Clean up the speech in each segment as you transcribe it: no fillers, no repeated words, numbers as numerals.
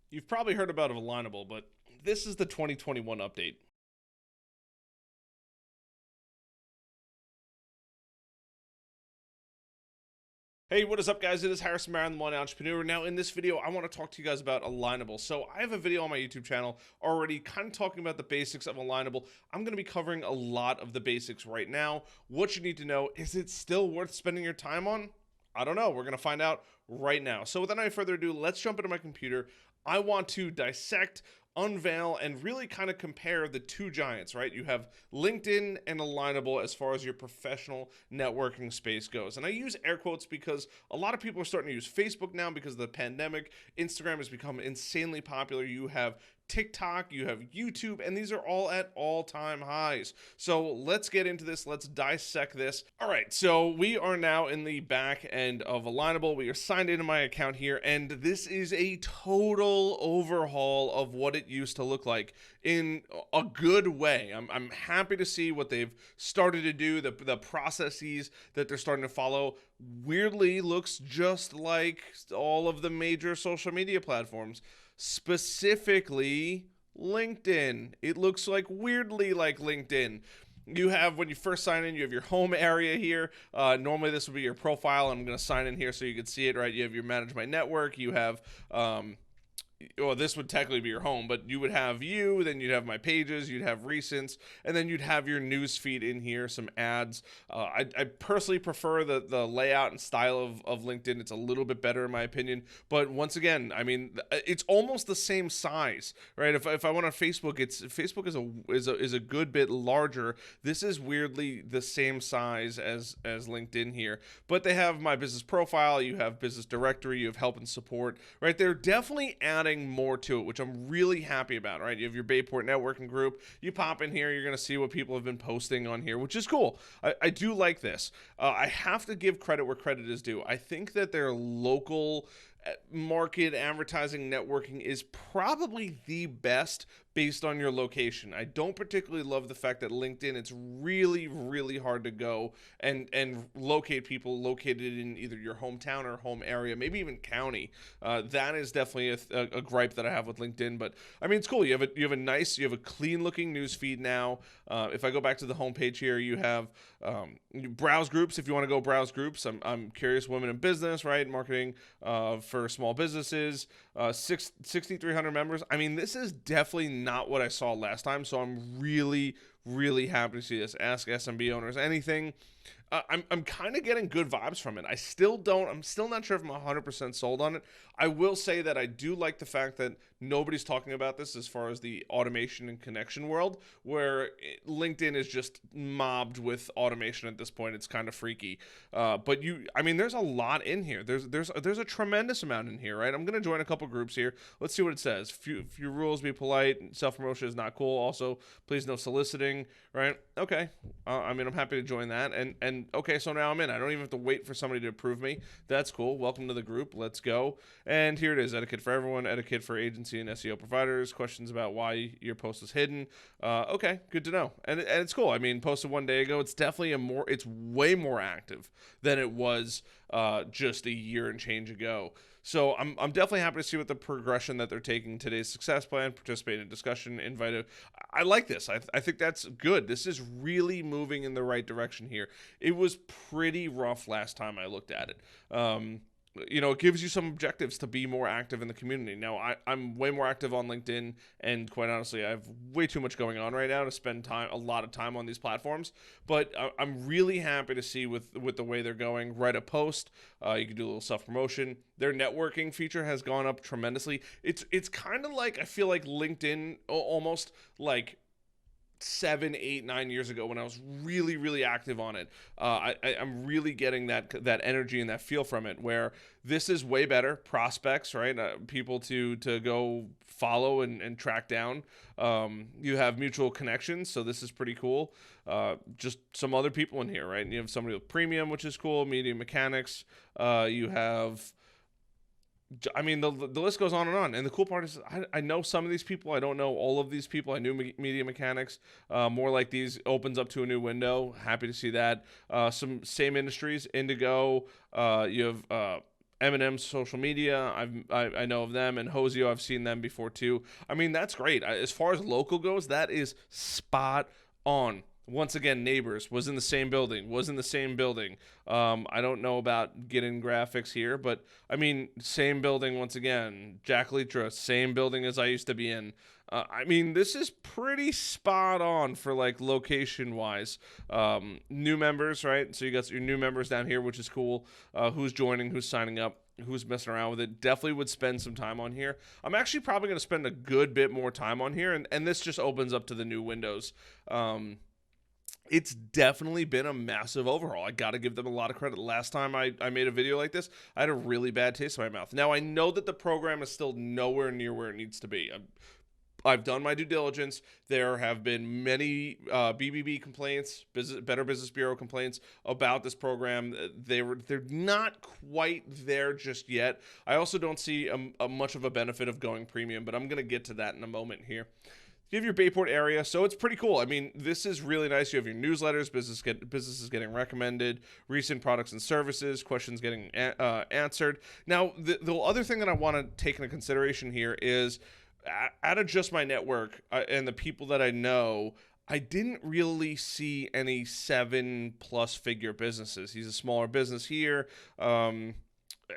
You've probably heard about Alignable, but this is the 2021 update. Hey, what is up, guys? It is Harrison Marin, the Millennial Entrepreneur. Now, in this video, I want to talk to you guys about Alignable. So, I have a video on my YouTube channel already kind of talking about the basics of Alignable. I'm going to be covering a lot of the basics right now. What you need to know, is it still worth spending your time on? I don't know. We're going to find out right now. So, without any further ado, let's jump into my computer. I want to dissect, unveil, and really kind of compare the two giants, right? You have LinkedIn and Alignable as far as your professional networking space goes. And I use air quotes because a lot of people are starting to use Facebook now because of the pandemic. Instagram has become insanely popular. You have TikTok, you have YouTube, and these are all at all-time highs. So let's get into this. Let's dissect this. All right, so we are now in the back end of Alignable. We are signed into my account here, and this is a total overhaul of what it used to look like in a good way. I'm happy to see what they've started to do, the processes that they're starting to follow. Weirdly looks just like all of the major social media platforms, specifically LinkedIn. It looks like weirdly like LinkedIn. You have, when you first sign in, you have your home area here. Normally this would be your profile. I'm going to sign in here so you can see it, right? You have your manage my network. You have, well, this would technically be your home, but you would have you, then you'd have my pages, you'd have recents, and then you'd have your news feed in here, some ads. I personally prefer the layout and style of LinkedIn. It's a little bit better in my opinion, but once again, I mean, it's almost the same size, right? If I went on Facebook, Facebook is a good bit larger. This is weirdly the same size as LinkedIn here, but they have my business profile, you have business directory, you have help and support, right? They're definitely adding more to it, which I'm really happy about, right? You have your Bayport networking group. You pop in here, you're going to see what people have been posting on here, which is cool. I do like this. I have to give credit where credit is due. I think that their local market advertising networking is probably the best based on your location. I don't particularly love the fact that LinkedIn, it's really hard to go and locate people located in either your hometown or home area, maybe even county. That is definitely a gripe that I have with LinkedIn. But I mean, it's cool. You have a clean looking news feed now. If I go back to the homepage here, you have you browse groups. If you want to go browse groups, I'm curious women in business, right? Marketing for small businesses. 6,300 members. I mean, this is definitely not what I saw last time, so I'm really happy to see this. Ask SMB owners anything. I'm kind of getting good vibes from it. I'm still not sure if I'm 100% sold on it. I will say that I do like the fact that nobody's talking about this as far as the automation and connection world, where LinkedIn is just mobbed with automation at this point. It's kind of freaky. But I mean, there's a lot in here. There's a tremendous amount in here, right? I'm gonna join a couple groups here. Let's see what it says. Few rules: be polite. Self promotion is not cool. Also, please no soliciting. Right? Okay. I mean, I'm happy to join that. And okay, so now I'm in. I don't even have to wait for somebody to approve me. That's cool. Welcome to the group. Let's go. And here it is: etiquette for everyone, etiquette for agency and SEO providers. Questions about why your post is hidden. Okay, good to know. And it's cool. I mean, posted 1 day ago. It's definitely it's way more active than it was just a year and change ago. So I'm definitely happy to see what the progression that they're taking. Today's success plan, participate in discussion, invite. I like this. I think that's good. This is really moving in the right direction here. It was pretty rough last time I looked at it. It gives you some objectives to be more active in the community. Now, I'm way more active on LinkedIn, and quite honestly, I have way too much going on right now to spend a lot of time on these platforms. But I'm really happy to see with the way they're going. Write a post. You can do a little self promotion. Their networking feature has gone up tremendously. It's kind of like, I feel like LinkedIn almost like 7, 8, 9 years ago when I was really active on it. I'm really getting that energy and that feel from it, where this is way better. Prospects, right? People to go follow and track down. You have mutual connections, so this is pretty cool. Just some other people in here, right? And you have somebody with premium, which is cool. Media mechanics. You have, I mean, the list goes on and on. And the cool part is I know some of these people. I don't know all of these people. I knew media mechanics. More like these opens up to a new window. Happy to see that. Some same industries. Indigo. You have Eminem's social media, I know of them, and Hosio, I've seen them before too. I mean, that's great. As far as local goes, that is spot on. Once again, Neighbors was in the same building. I don't know about getting graphics here, but I mean, same building once again. Jack Letra, same building as I used to be in. I mean, this is pretty spot on for like location wise. New members, right? So you got your new members down here, which is cool. Who's joining, who's signing up, who's messing around with it. Definitely would spend some time on here. I'm actually probably going to spend a good bit more time on here, and this just opens up to the new windows. It's definitely been a massive overhaul. I got to give them a lot of credit. Last time I made a video like this, I had a really bad taste in my mouth. Now, I know that the program is still nowhere near where it needs to be. I've done my due diligence. There have been many BBB complaints, Better Business Bureau complaints about this program. They're not quite there just yet. I also don't see a much of a benefit of going premium, but I'm going to get to that in a moment here. You have your Bayport area, so it's pretty cool. I mean, this is really nice. You have your newsletters, businesses getting recommended, recent products and services, questions getting answered. Now, the other thing that I want to take into consideration here is out of just my network and the people that I know, I didn't really see any 7+ figure businesses. He's a smaller business here.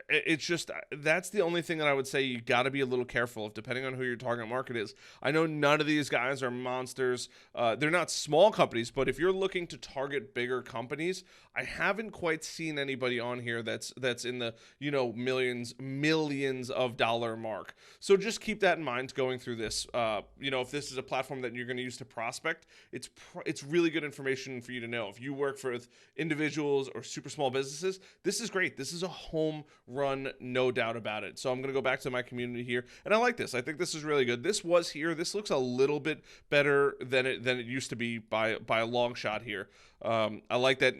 It's just, that's the only thing that I would say you got to be a little careful of, depending on who your target market is. I know none of these guys are monsters. They're not small companies, but if you're looking to target bigger companies, I haven't quite seen anybody on here that's in the millions of dollar mark. So just keep that in mind going through this. If this is a platform that you're going to use to prospect, it's really good information for you to know. If you work with individuals or super small businesses, this is great. This is a home run, no doubt about it. So I'm going to go back to my community here, and I like this. I think this is really good. This was here. This looks a little bit better than it used to be by a long shot here. I like that.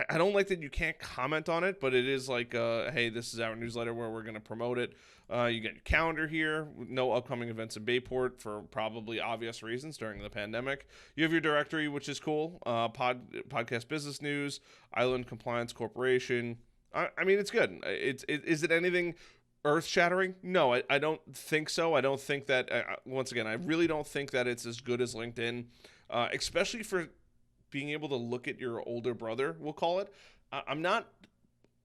I don't like that you can't comment on it, but it is like, hey, this is our newsletter where we're going to promote it. You get your calendar here, no upcoming events in Bayport for probably obvious reasons during the pandemic. You have your directory, which is cool. Podcast business news, Island Compliance Corporation. I mean, it's good. Is it anything earth-shattering? No, I don't think so. I don't think that, once again, I really don't think that it's as good as LinkedIn, especially for being able to look at your older brother, we'll call it. I'm not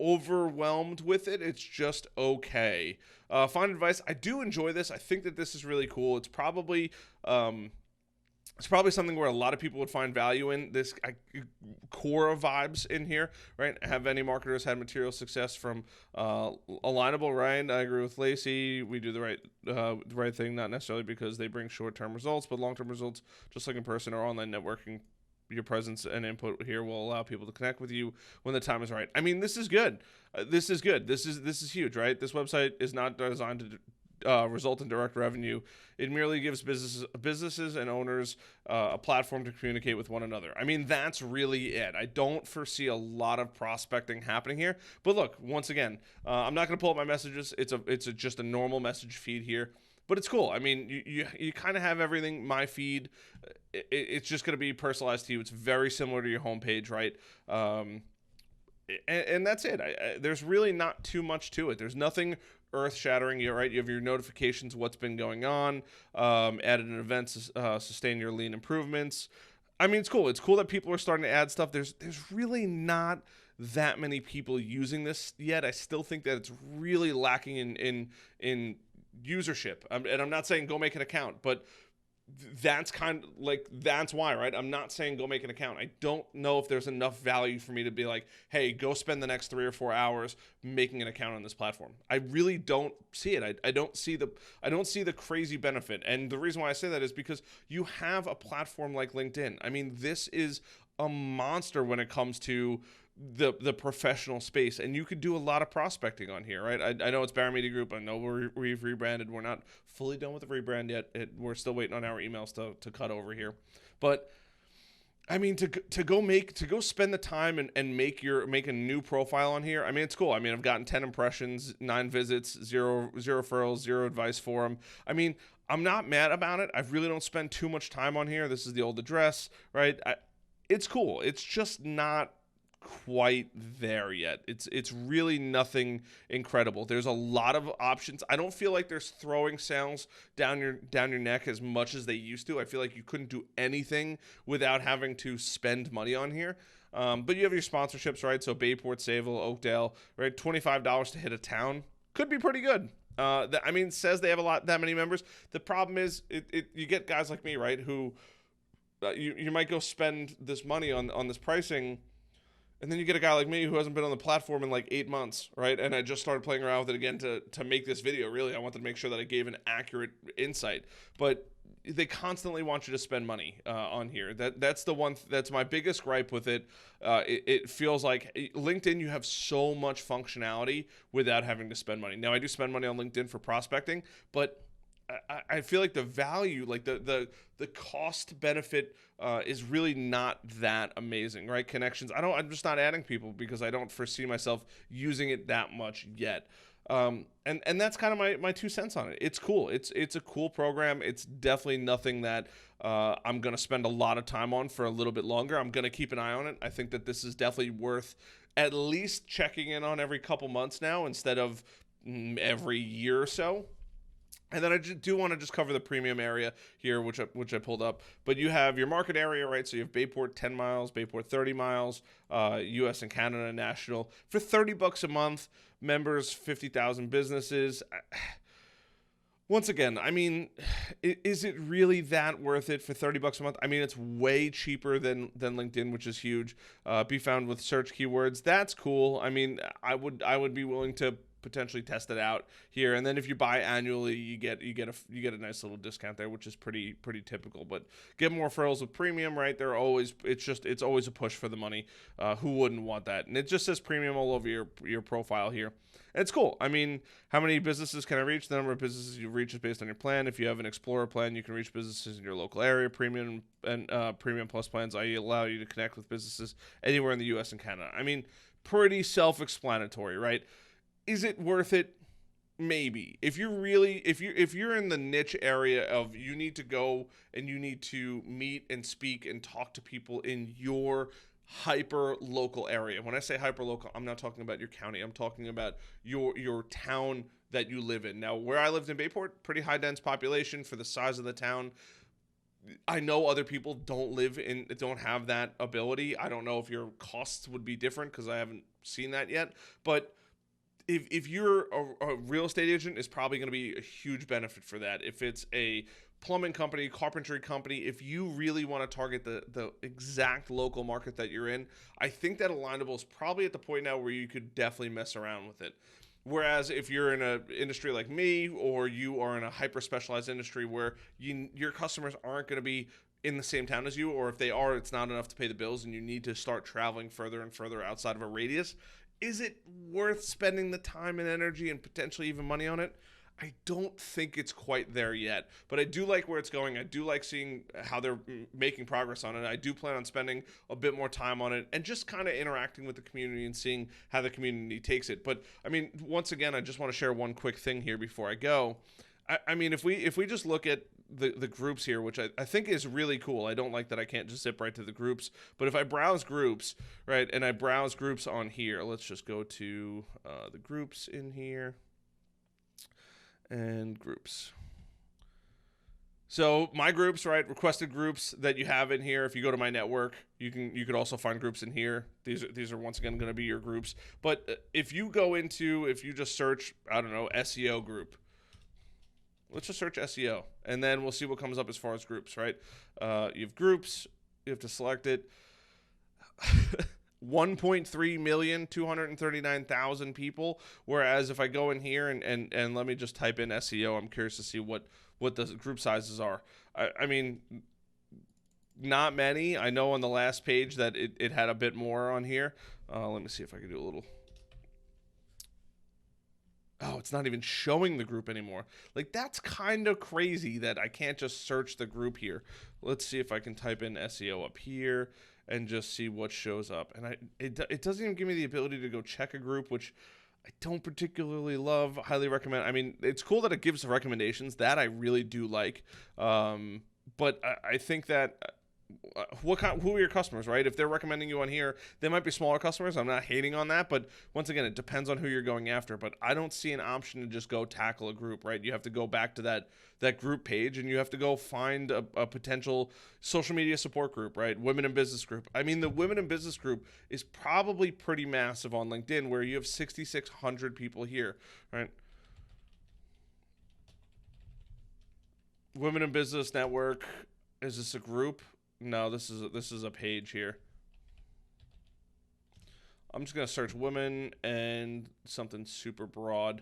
overwhelmed with it. It's just okay. Find advice. I do enjoy this. I think that this is really cool. It's probably something where a lot of people would find value in this core of vibes in here, right? Have any marketers had material success from Alignable, right? I agree with Lacey. We do the right thing, not necessarily because they bring short-term results, but long-term results, just like in person or online networking. Your presence and input here will allow people to connect with you when the time is right. I mean, this is good. This is good. This is huge, right? This website is not designed to result in direct revenue. It merely gives businesses and owners a platform to communicate with one another. I mean, that's really it. I don't foresee a lot of prospecting happening here. But look, once again, I'm not going to pull up my messages. It's just a normal message feed here. But it's cool. I mean, you kind of have everything. My feed, it's just going to be personalized to you. It's very similar to your homepage, right? And that's it. There's really not too much to it. There's nothing earth-shattering. You're right. You have your notifications, what's been going on, added an event, sustain your lean improvements. I mean, it's cool. It's cool that people are starting to add stuff. There's really not that many people using this yet. I still think that it's really lacking in usership. And I'm not saying go make an account, but that's that's why, right? I'm not saying go make an account. I don't know if there's enough value for me to be like, hey, go spend the next 3 or 4 hours making an account on this platform. I really don't see it. I don't see the crazy benefit. And the reason why I say that is because you have a platform like LinkedIn. I mean, this is a monster when it comes to the professional space, and you could do a lot of prospecting on here, right? I know it's Barra Media Group. I know we've rebranded. We're not fully done with the rebrand yet. We're still waiting on our emails to cut over here. But I mean, to go spend the time and make a new profile on here. I mean, it's cool. I mean, I've gotten 10 impressions, 9 visits, 0 referrals, 0 advice forum. I mean, I'm not mad about it. I really don't spend too much time on here. This is the old address, right? It's cool. It's just not quite there yet. It's really nothing incredible. There's a lot of options. I don't feel like there's throwing sales down your neck as much as they used to. I feel like you couldn't do anything without having to spend money on here. But you have your sponsorships, right? So Bayport, Sayville, Oakdale, right? $25 to hit a town could be pretty good. It says they have that many members. The problem is, you get guys like me, right, who you might go spend this money on this pricing, and then you get a guy like me who hasn't been on the platform in like 8 months, right? And I just started playing around with it again to make this video. Really, I wanted to make sure that I gave an accurate insight, but they constantly want you to spend money on here. That's my biggest gripe with it. It feels like LinkedIn, you have so much functionality without having to spend money. Now, I do spend money on LinkedIn for prospecting, but I feel like the value, like the cost benefit is really not that amazing, right? Connections. I'm just not adding people because I don't foresee myself using it that much yet. And that's kind of my 2 cents on it. It's cool. It's a cool program. It's definitely nothing that I'm going to spend a lot of time on for a little bit longer. I'm going to keep an eye on it. I think that this is definitely worth at least checking in on every couple months now instead of every year or so. And then I do want to just cover the premium area here, which I pulled up. But you have your market area, right? So you have Bayport 10 miles, Bayport 30 miles, U.S. and Canada national. For $30 a month, members, 50,000 businesses. Once again, I mean, is it really that worth it for $30 a month? I mean, it's way cheaper than LinkedIn, which is huge. Be found with search keywords. That's cool. I mean, I would be willing to potentially test it out here, and then if you buy annually, you get a nice little discount there, which is pretty typical. But get more referrals with premium, right? It's always a push for the money. Who wouldn't want that? And it just says premium all over your profile here. And it's cool. I mean, how many businesses can I reach? The number of businesses you reach is based on your plan. If you have an Explorer plan, you can reach businesses in your local area. Premium and Premium Plus plans allow you to connect with businesses anywhere in the U.S. and Canada. I mean, pretty self-explanatory, right? Is it worth it? Maybe. If you're in the niche area of you need to go and you need to meet and speak and talk to people in your hyper local area. When I say hyper local, I'm not talking about your county. I'm talking about your town that you live in. Now, where I lived in Bayport, pretty high dense population for the size of the town. I know other people don't have that ability. I don't know if your costs would be different because I haven't seen that yet, but if you're a real estate agent, it's probably going to be a huge benefit for that. If it's a plumbing company, carpentry company, if you really want to target the exact local market that you're in, I think that Alignable is probably at the point now where you could definitely mess around with it. Whereas if you're in an industry like me, or you are in a hyper specialized industry where your customers aren't going to be in the same town as you, or if they are, it's not enough to pay the bills and you need to start traveling further and further outside of a radius, is it worth spending the time and energy and potentially even money on it? I don't think it's quite there yet, but I do like where it's going. I do like seeing how they're making progress on it. I do plan on spending a bit more time on it and just kind of interacting with the community and seeing how the community takes it. But I mean, once again, I just want to share one quick thing here before I go. I mean, if we just look at the groups here, which I think is really cool. I don't like that I can't just zip right to the groups, but if I browse groups, right, and I browse groups on here, let's just go to the groups in here and groups. So my groups, right, requested groups that you have in here. If you go to my network, you could also find groups in here. These are once again going to be your groups. But if you just search, I don't know, SEO group. Let's just search SEO, and then we'll see what comes up as far as groups, right? You have groups. You have to select it. 1.3 million, 239,000 people. Whereas if I go in here and let me just type in SEO, I'm curious to see what the group sizes are. I mean, not many. I know on the last page that it had a bit more on here. Let me see if I can do a little. Oh, it's not even showing the group anymore. Like, that's kind of crazy that I can't just search the group here. Let's see if I can type in SEO up here and just see what shows up. And it doesn't even give me the ability to go check a group, which I don't particularly love. Highly recommend. I mean, it's cool that it gives recommendations. That I really do like. But I think that who are your customers, right? If they're recommending you on here, they might be smaller customers. I'm not hating on that, but once again, it depends on who you're going after. But I don't see an option to just go tackle a group, right? You have to go back to that group page, and you have to go find a potential social media support group, right? Women in business group. I mean, the women in business group is probably pretty massive on LinkedIn, where you have 6,600 people here, right? Women in Business Network. Is this a group? No, this is a page here. I'm just gonna search women and something super broad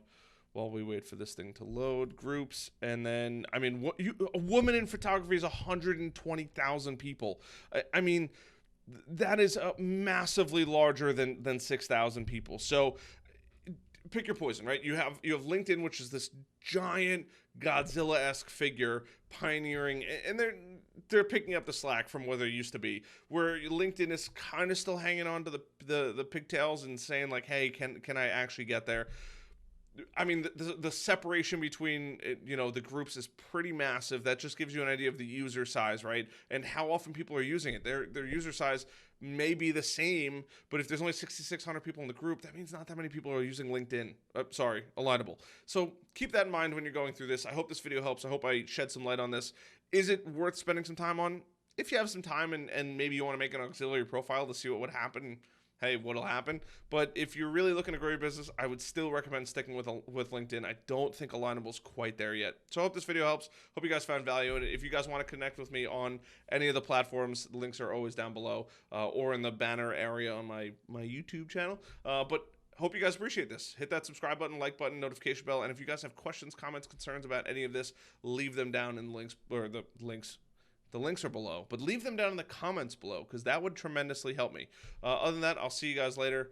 while we wait for this thing to load. Groups, and then I mean, a woman in photography is 120,000 people. I mean, that is massively larger than 6,000 people. So pick your poison, right? You have LinkedIn, which is this giant Godzilla-esque figure pioneering, and they're picking up the slack from where they used to be. Where LinkedIn is kind of still hanging on to the pigtails and saying like, hey, can I actually get there? I mean, the separation between the groups is pretty massive. That just gives you an idea of the user size, right? And how often people are using it. Their user size may be the same, but if there's only 6,600 people in the group, that means not that many people are using LinkedIn. Alignable. So keep that in mind when you're going through this. I hope this video helps. I hope I shed some light on this. Is it worth spending some time on? If you have some time and maybe you want to make an auxiliary profile to see what would happen, hey, what'll happen? But if you're really looking to grow your business, I would still recommend sticking with LinkedIn. I don't think Alignable's quite there yet. So I hope this video helps. Hope you guys found value in it. If you guys want to connect with me on any of the platforms, the links are always down below or in the banner area on my YouTube channel. But hope you guys appreciate this. Hit that subscribe button, like button, notification bell, and if you guys have questions, comments, concerns about any of this, leave them down in the links, or the links. The links are below, but leave them down in the comments below because that would tremendously help me. Other than that, I'll see you guys later.